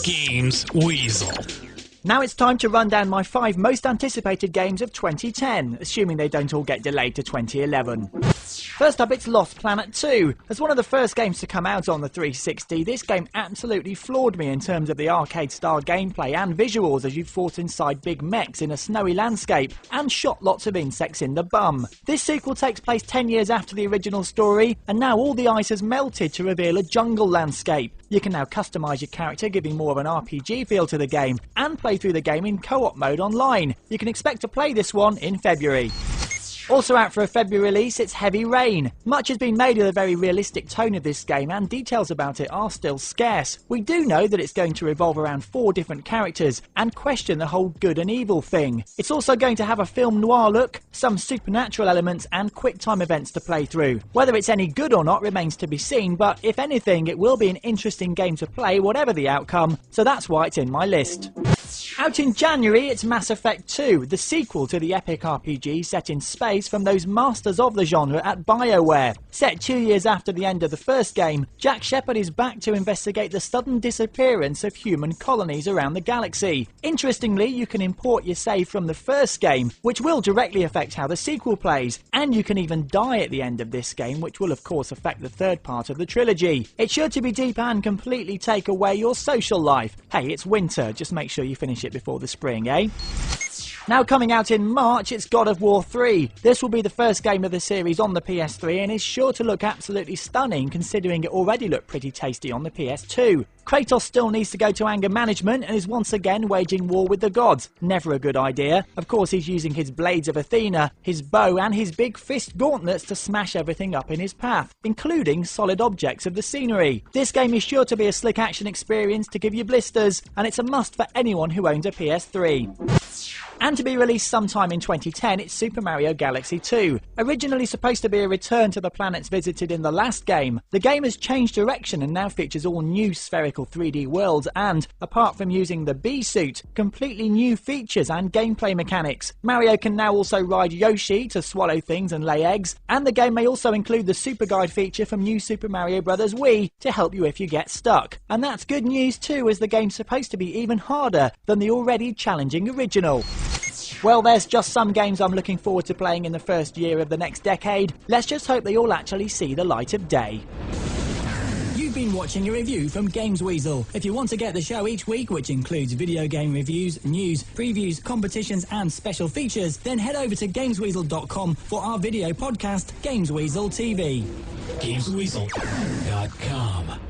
Games Weasel. Now it's time to run down my 5 most anticipated games of 2010, assuming they don't all get delayed to 2011. First up, it's Lost Planet 2. As one of the first games to come out on the 360, this game absolutely floored me in terms of the arcade-style gameplay and visuals as you fought inside big mechs in a snowy landscape and shot lots of insects in the bum. This sequel takes place 10 years after the original story, and now all the ice has melted to reveal a jungle landscape. You can now customise your character, giving more of an RPG feel to the game, and play through the game in co-op mode online. You can expect to play this one in February. Also out for a February release, it's Heavy Rain. Much has been made of the very realistic tone of this game, and details about it are still scarce. We do know that it's going to revolve around 4 different characters and question the whole good and evil thing. It's also going to have a film noir look, some supernatural elements and quick time events to play through. Whether it's any good or not remains to be seen, but if anything it will be an interesting game to play whatever the outcome, so that's why it's in my list. Out in January, it's Mass Effect 2, the sequel to the epic RPG set in space from those masters of the genre at BioWare. Set 2 years after the end of the first game, Jack Shepard is back to investigate the sudden disappearance of human colonies around the galaxy. Interestingly, you can import your save from the first game, which will directly affect how the sequel plays, and you can even die at the end of this game, which will of course affect the third part of the trilogy. It's sure to be deep and completely take away your social life. Hey, it's winter, just make sure you finish it before the spring, eh? Now coming out in March, it's God of War 3. This will be the first game of the series on the PS3 and is sure to look absolutely stunning considering it already looked pretty tasty on the PS2. Kratos still needs to go to anger management and is once again waging war with the gods. Never a good idea. Of course he's using his Blades of Athena, his bow and his big fist gauntlets to smash everything up in his path, including solid objects of the scenery. This game is sure to be a slick action experience to give you blisters, and it's a must for anyone who owns a PS3. And to be released sometime in 2010, it's Super Mario Galaxy 2. Originally supposed to be a return to the planets visited in the last game, the game has changed direction and now features all new spherical 3D worlds and, apart from using the Bee-suit, completely new features and gameplay mechanics. Mario can now also ride Yoshi to swallow things and lay eggs, and the game may also include the Super Guide feature from New Super Mario Bros. Wii to help you if you get stuck. And that's good news too, as the game's supposed to be even harder than the already challenging original. Well, there's just some games I'm looking forward to playing in the first year of the next decade. Let's just hope they all actually see the light of day. You've been watching a review from Games Weasel. If you want to get the show each week, which includes video game reviews, news, previews, competitions and special features, then head over to gamesweasel.com for our video podcast, Games Weasel TV. GamesWeasel.com